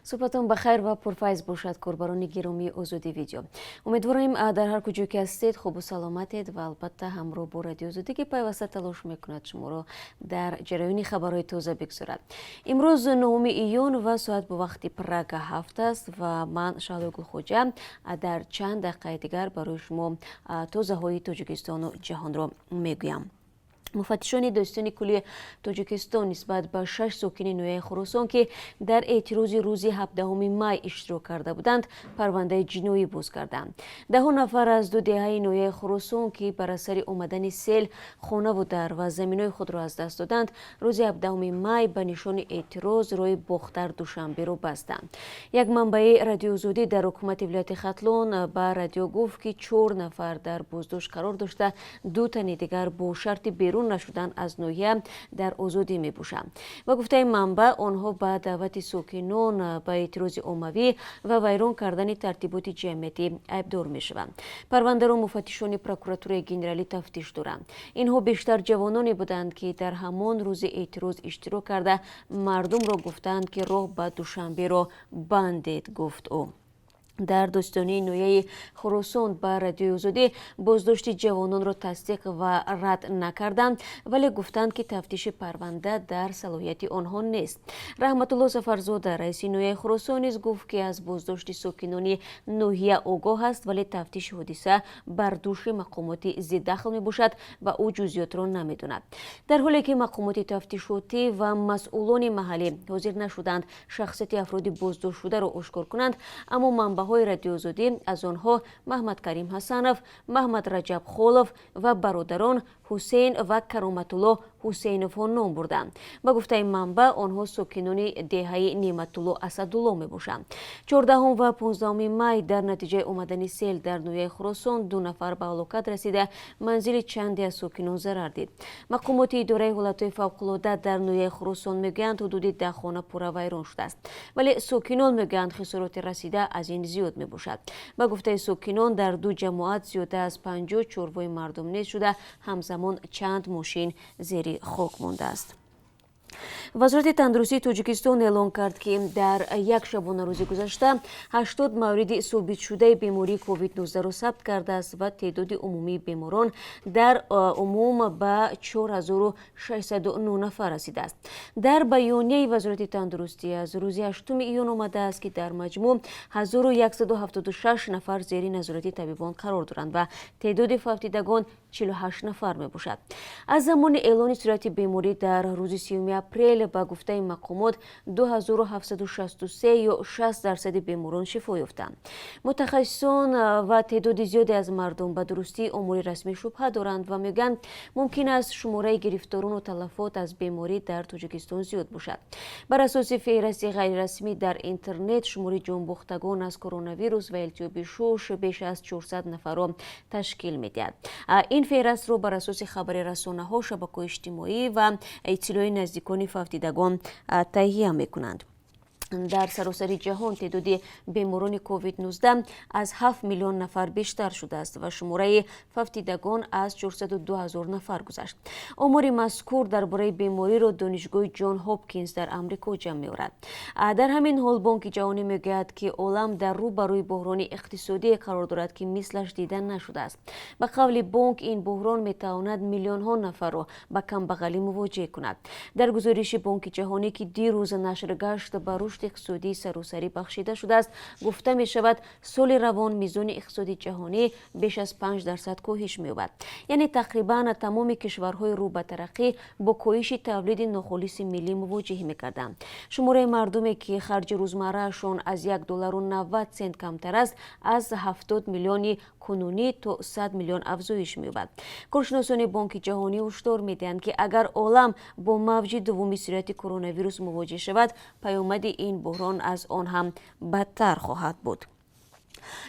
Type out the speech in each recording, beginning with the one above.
صبحتون بخیر و پرفیض باشد کاربران گرامی آزادی ویدیو. امیدواریم در هر کجا که هستید خوب و سلامتید و البته همراه با رادیو آزادی که پیوسته تلاش میکند شما را در جریان خبرهای تازه بگذارد. امروز 9 ایون و ساعت به وقت پراگ 7 است و من شهلا گلخوجه در چند دقیقه دیگر برای شما تازه های تاجیکستان و جهان را میگویم. مفتشان داستانی کلی تاجیکستان نسبت به 6 ساکن نویه خراسان که در اعتراض روز 17 می اشتراک کرده بودند پرونده جنایی باز کردند. 10 نفر از 2 دهه نویه خراسان که بر اثر آمدن سیل خانه و در و زمینای خود را از دست دادند روز 17 می به نشان اعتراض روی باختر دوشنبه را بستند. یک منبع رادیو آزادی در حکومت ولایت ختلان به رادیو گفت که 4 نفر در بازداشت قرار داشته 2 تن دیگر با شرط بیرون نشدن از نوحیه در آزادی می باشند. و گفته منبع آنها به دعوت ساکنان به اعتراض عمومی و ویران کردن ترتیبات جمعیتی ایبدار می شوند. پرونده را مفتشان پروکراتور گنرالی تفتیش دارند. اینها بیشتر جوانانی بودند که در همان روز اعتراض اشتراک کرده مردم را گفتند که راه به دوشنبه را بندید، گفت او. در داستانی نویه خراسان به رادیو آزادی بازداشت جوانان را تصدیق و رد نکردند ولی گفتند که تفتیش پرونده در صلاحیت آنها نیست. رحمت الله سفرزاده رئیس نویه خراسان نیز گفت که از بازداشت ساکنان نوحیه آگاه است ولی تفتیش حادثه بر دوش مقامات ضد دخل می باشد و او جزئیات را نمیداند. در حالی که مقامات تفتیشاتی و مسئولان محلی حاضر نشدند شخصیت افراد بازداشت شده را آشکار کنند، اما منبع های رادیو آزادی از آنها محمد کریم حسنов، محمد رجب خولов و برادران حسین و کرامت الله حسینов نام بردند. با گفته این منبع آنها ساکنان دهه نعمت الله اسدالله می باشند. 14 و 15 می در نتیجه آمدن سیل در نویه خراسان 2 نفر به هلاکت رسیده منزل چندی از ساکنان ضرر دید. مقامات اداره حالتهای فوق‌العاده در نویه خراسان میگویند حدود 10 خانه پوره ویران شده است ولی ساکنان میگویند خسارات رسیده از این زیاد می باشد. با گفته ساکنان در 2 جماعت زیاده از 50 چوروای مردم نیز شده همزمان چند ماشین زیر خاک مانده است. وزارت تندرستی تاجیکستان اعلام کرد که در یک شبانه روز گذشته 80 مورد ثابت شده بیماری کووید 19 را ثبت کرده است و تعداد عمومی بیماران در عموم به 4609 نفر رسیده است. در بیانیه وزارت تندرستی از روز 8 ایون آمده است که در مجموع 1176 نفر زیر نظارت طبیبان قرار دارند و تعداد فوت دیدگان 48 نفر می باشد. از زمان اعلان صورت بیماری در روز 30 اپریل با گفته مقامات 2763 یا 60% بیماران شفا یافتند. متخصصان و تعداد زیادی از مردم به درستی امور رسمی شبهه دارند و میگویند ممکن است شماره گرفتاران و تلفات از بیماری در تاجیکستان زیاد باشد. بر اساس فهرست غیر رسمی در اینترنت شماره جانباختگان از کرونا ویروس و التیاب شوش بیش از 400 نفر را تشکیل میدهد. این فهرست رو بر اساس خبر رسانه ها، شبکه‌های اجتماعی و اطلاع نزدیکان فوتیدگان تهیه میکنند. در سراسر جهان تعداد بیماران کووید 19 از 7 میلیون نفر بیشتر شده است و شماره فوتیدگان از 402,000 نفر گذشت. آمار مذکور درباره بیماری را دانشگاه جان هاپکینز در آمریکا جمع می‌آورد. در همین حال بانک جهانی میگوید که عالم در روبروی بحران اقتصادی قرار دارد که مثلش دیدن نشده است. به قول بانک این بحران میتواند میلیون ها نفر را به کمبغلی مواجه کند. در گزارش بانک جهانی که دیروز نشر گشت به رشد اقتصادی سراسری بخشیده شده است گفته می شود سال روان میزان اقتصادی جهانی بیش از 5% کاهش می‌یابد. یعنی تقریبا تمام کشورهای رو به ترقی با کاهش تولید ناخالص ملی مواجهه می‌کردند. شماره مردمی که خرج روزمرهشان از $1.90 کمتر است از 70 میلیون کنونی تا 100 میلیون افزایش می‌یابد. کارشناسان بانک جهانی هشدار می‌دهند که اگر عالم با موج دوم سیرت کرونا ویروس مواجه شود پیامد این بحران از آن هم بدتر خواهد بود.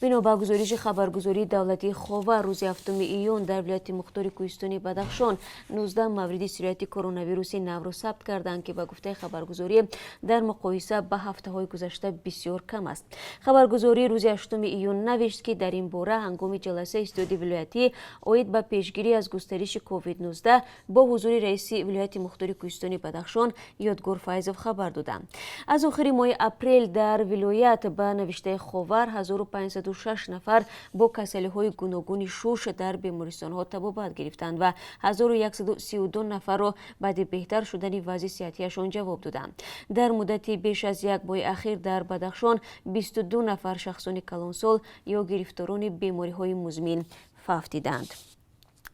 بنا به گزارش خبرگزاری دولتی خاور روز 7 ایون در ولایت مختار کوهستانی بدخشان 19 مورد سیرایت کرونا ویروسی نو را ثبت کردند که به گفته خبرگزاری در مقایسه به هفته‌های گذشته بسیار کم است. خبرگزاری روز 8 ایون نوشت که در این باره هنگام جلسه استودی ولایتی اوید به پیشگیری از گسترش کووید 19 با حضور رئیس ولایت مختار کوهستانی بدخشان یادگار فایزов خبر دادند. از آخر ماه اپریل در ولایت به نوشته خاور 1506 نفر با کسلی‌های گوناگون شوش در بیمارستان‌ها طبابت گرفتند و 1132 نفر را بعد بهتر شدن وضع صحتیشان جواب دادند. در مدت بیش از یک ماه اخیر در بدخشان 22 نفر شخصان کلانسال یا گرفتاران بیماری‌های مزمن فوت دیدند.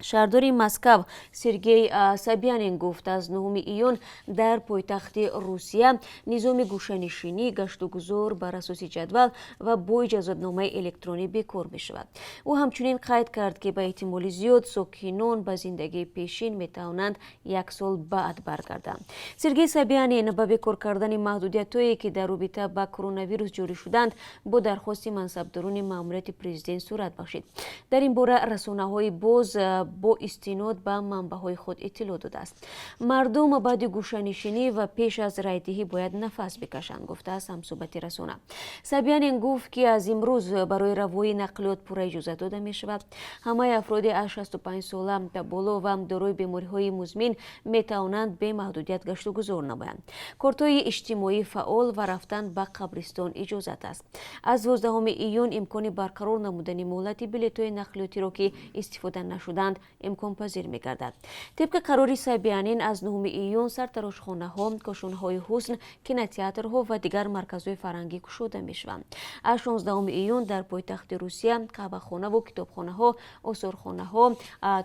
شهردار مسکو سرگئی سابیانین گفت از 9 ایون در پایتخت روسیه نظام گوشه‌نشینی گشت و گذار بر اساس جدول و با اجازتنامه الکترونی به کار می شود. او همچنین قید کرد که به احتمال زیاد ساکنان به زندگی پیشین می توانند یک سال بعد برگردند. سرگئی سابیانین به بکار کردن محدودیت‌هایی که در رابطه با کرونا ویروس جاری شدند با درخواست منصبداران ماموریت پرزیدنت صورت بخشید. در این باره رسانه‌های باز با استناد به منبع‌های خود اطلاع داده است. مردم بعد گوشه‌نشینی و پیش از رایدهی باید نفس بکشند، گفته است همصحبت رسانه. سابیانین گفت که از امروز برای روای نقلیات پوره اجازه داده می شود. همه افراد از 65 ساله تا بالا و دارای بیماری‌های مزمن می توانند به محدودیت گشت و گذار نمایند. کارت‌های اجتماعی فعال و رفتن به قبرستان اجازت است. از 12 ایون امکان برقرار نمودن مهلت بلیط‌های نقلیاتی را که استفاده نشدند امکان پذیر می گردد. طبق قرار سابیانین از 9 ایون سرتراشخانه‌ها، کاشانه‌های حسن، کینوتئاترها و دیگر مرکزهای فرهنگی گشوده می شوند. از 16 ایون در پایتخت روسیه قهوه‌خانه و کتابخانه‌ها، آثارخانه‌ها،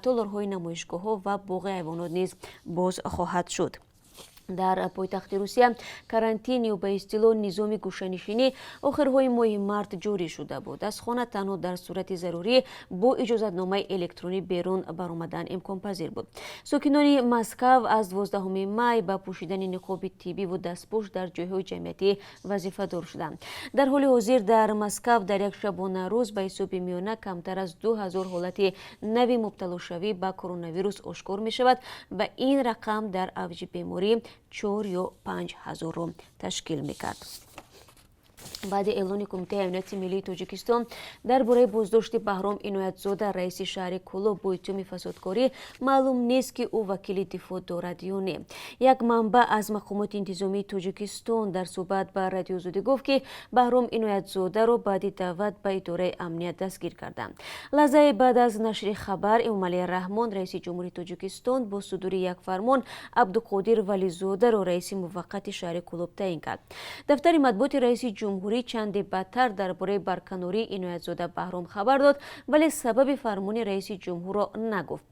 تالارهای نمایشگاه‌ها و باغ حیوانات نیز باز خواهد شد. در پایتخت روسیه карантин یا به اصطلاح نظام گوشه‌نشینی آخرهای ماه مارت جاری شده بود. از خانه تنها در صورت ضروری با اجازتنامه الکترونی بیرون برآمدن امکان پذیر بود. ساکنان مسکو از 12 می با پوشیدن نقاب طبی و دستپوش در جایهای جمعیتی وظیفه دار شدند. در حال حاضر در مسکو در یک شبانه روز به حساب میانه کمتر از 2000 حالت نوی مبتلا شوی به کرونا ویروس آشکار می شود و این رقم در اوج بیماری 4 یا 5000 را تشکیل میکرد. بعد اعلان کمیته امنیت ملی تاجیکستان درباره بازداشت بهرام عنایت‌زاده رئیس شهر کلو با اتهام فسادکاری معلوم نیست که او وکیل دفاع دارد یا نه. یک منبع از مقامات انتظامی تاجیکستان در صحبت با رادیو آزادی گفت که بهرام عنایت‌زاده را بعد دعوت به اداره امنیت دستگیر کردند. لحظه بعد از نشر خبر امامعلی رحمان رئیس جمهوری تاجیکستان با صدور یک فرمان عبدالقادر ولیزاده را رئیس موقت شهر کلوب تعیین کرد. دفتر مطبوعات رئیس جمهوری چندی بدتر درباره برکناری عنایت‌زاده بهرام خبر داد ولی سبب فرمان رئیس جمهور را نگفت.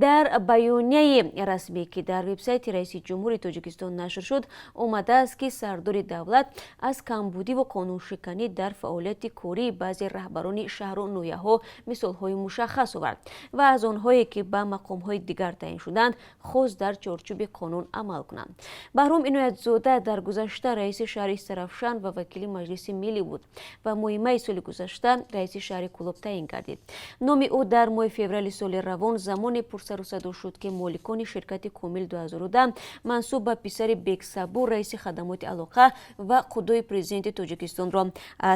در بیانیه رسمی که در وبسایت رئیس جمهوری تاجیکستان نشر شد آمده است که سردار دولت از کمبودی و قانون شکنی در فعالیت کاری بعضی رهبران شهر و نویه‌ها مثال‌های مشخص آورد و از آنهایی که به مقام‌های دیگر تعیین شدند خواست در چارچوب قانون عمل کنند. بهرام عنایت‌زاده در گذشته رئیس شهر استرافشان و وکیل مجلس ملی بود و ماه می سال گذشته رئیس شهر کلوب تعیین گردید. نام او در ماه فوریه سال روان زمان پرسر و صدا شد که مالکان شرکت کامل 2010 منصوب به پسر بیگ صبور رئیس خدمات علاقه و قضای پرزیدنت تاجیکستان را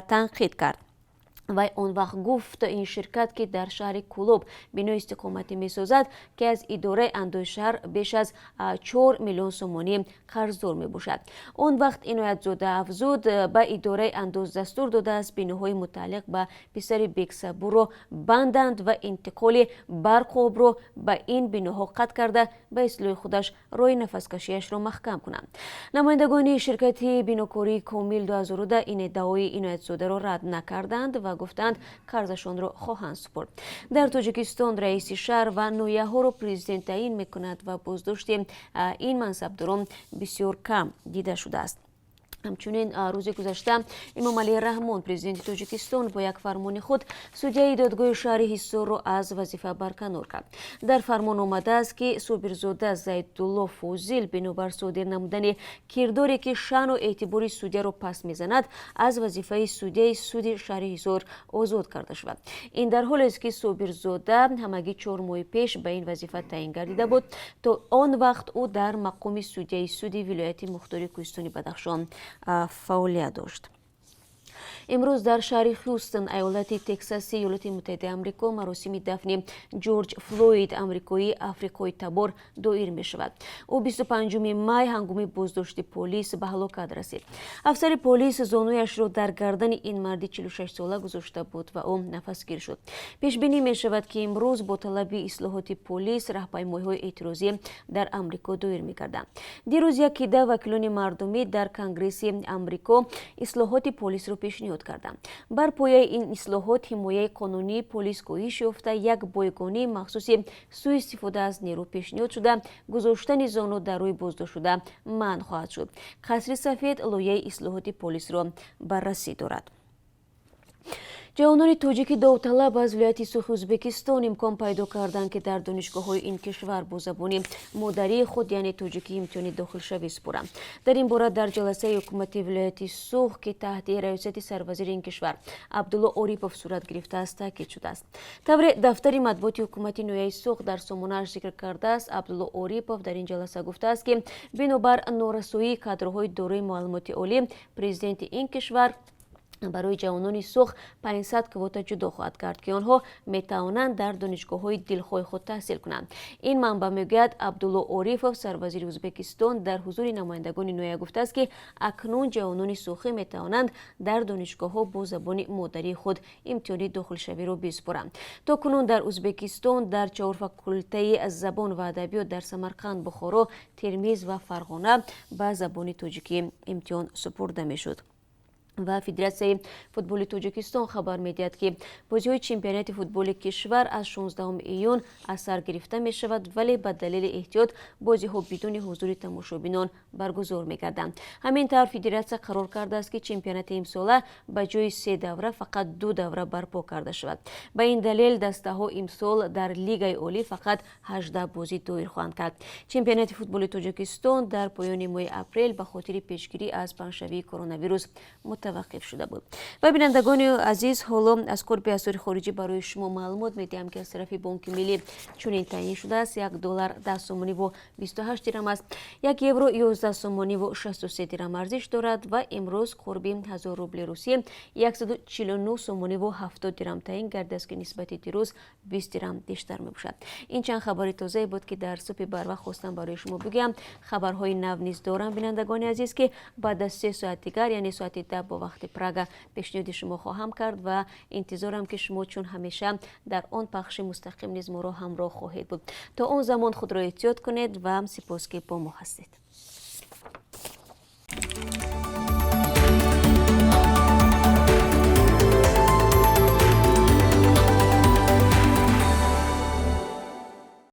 تنقید کرد. و آن وقت گفت این شرکت که در شهر کلوب بنا استقامتی می سازد که از اداره اندوه شهر بیش از 4 میلیون سومانی قرضدار می باشد. آن وقت عنایت‌زاده افزود به اداره اندوه دستور داده است بیناهای متعلق به پسر بیگ صبور را بندند و انتقال برق و آب را به این بیناها قطع کرده به اصلاح خودش راه نفس کشیش را محکم کنند. نمایندگان شرکت بیناکاری کامل 2010 این ادعای عنایت‌زاده را رد نکردند و گفتند قرضشان را خواهند سپرد. در تاجیکستان رئیس شهر و نویه‌ها را پرزیدنت تعیین می‌کند و بازداشت این منصبداران بسیار کم دیده شده است. همچنین روز گذشته امام علی رحمان پرزیدنت تاجیکستان با یک فرمان خود سودیه دادگاه شهر حصار را از وظیفه برکنار کرد. در فرمان آمده است که صابرزاده زیدالله فوزیل بنابر صادر نمودن کرداری که شأن و اعتبار سودیه را پس میزند از وظیفه سودیه سود شهر حصار آزاد کرده شود. این در حالی است که صابرزاده همگی 4 ماه پیش به این وظیفه تعیین گردیده بود. تا آن وقت او در مقام سودیه سود ولایت مختار کوهستان بدخشان فعالیت داشت. امروز در شهر هیوستن ایالت تگزاس ایالات متحده آمریکا مراسم دفن جورج فلوید آمریکایی آفریقایی تبار دایر می شود. او 25 می هنگام بازداشت پلیس به هلاکت رسید. افسر پلیس زانویش را در گردن این مرد 46 ساله گذاشته بود و او نفسگیر شد. پیش بینی می شود که امروز با طلب اصلاحات پلیس راهپیمایی‌های اعتراضی در آمریکا دایر می گردند. دیروز یک عده وکیلان مردمی در کنگره آمریکا اصلاحات پلیس را پیشنهاد کردند. بر پایه این اصلاحات حمایه قانونی پلیس کاهش یافته، یک بایگانی مخصوص سوء استفاده از نیرو پیشنهاد شده، گذاشتن زانو در روی بازداشت شده منع خواهد شد. قصر سفید لایحه اصلاحات پلیس را بررسی دارد. جوانان تاجیک داوطلب از ولایت سرخ ازبکستان امکان پیدا کردند که در دانشگاه‌های این کشور با زبان مادری خود یعنی تاجیکی امتحان داخل شوی سپارند. در این باره در جلسه حکومتی ولایت سرخ که تحت رئاست سروزیر این کشور عبدالله عاریپوف صورت گرفته است تاکید شده است. طور دفتر مطبوعات حکومتی نویای سرخ در سامانه‌اش ذکر کرده است. عبدالله عاریپوف در این جلسه گفته است که بنابر نارسایی کادرهای دارای معلومات عالی پرزیدنت این کشور برای جوانان سرخ 500 کواتا جدا خواهد کرد که آنها میتوانند در دانشگاه‌های دلخواه خود تحصیل کنند. این منبع میگوید عبدالله عاریپوف سروزیر ازبکستان در حضور نمایندگان نویه گفته است که اکنون جوانان سرخی میتوانند در دانشگاه‌ها با زبان مادری خود امتحان داخل شوی را بسپارند. تا کنون در ازبکستان در 4 فاکولته زبان و ادبیات در سمرقند، بخارا، ترمیز و فرغانه به زبان تاجیکی امتحان سپرده میشد. و فدراسیون فوتبال تاجیکستان خبر میدهد که بازی‌های چمپیونات فوتبال کشور از 16 ایون از سر گرفته می شود، ولی به دلیل احتیاط بازی‌ها بدون حضور تماشابینان برگزار می‌گردند. همین طور فدراسیون قرار کرده است که چمپیونات امسال به جای 3 دوره فقط 2 دوره برپا کرده شود. به این دلیل دسته‌ها امسال در لیگ عالی فقط 18 بازی دایر خواهند کرد. چمپیونات فوتبال تاجیکستان در پایان ماه اپریل به خاطر پیشگیری از پنجشنبه کرونا ویروس متوقف شده بود. و بینندگان عزیز، حالا از قرب اسعار خارجی برای شما معلومات میدیم که از طرف بانک ملی چنین تعیین شده است: $1 10 سومانی و 28 درم است، 1 یورو 11 سومانی و 63 درم ارزش دارد و امروز قرب 1000 روبل روسیه 149 سومانی و 70 درم تعیین گردید است که نسبت دیروز 20 درم بیشتر میباشد. این چند خبر تازه بود که در صبح بر وقت خواستم برای شما بگم. خبرهای نو نیز دارم بینندگان عزیز که بعد از 3 ساعت دیگر یعنی ساعت 10 با وقت پراگ پیشنهاد شما خواهم کرد و انتظارم که شما چون همیشه در آن پخش مستقیم نیز ما را همراه خواهید بود. تا آن زمان خود را احتیاط کنید و سپاس که با ما هستید.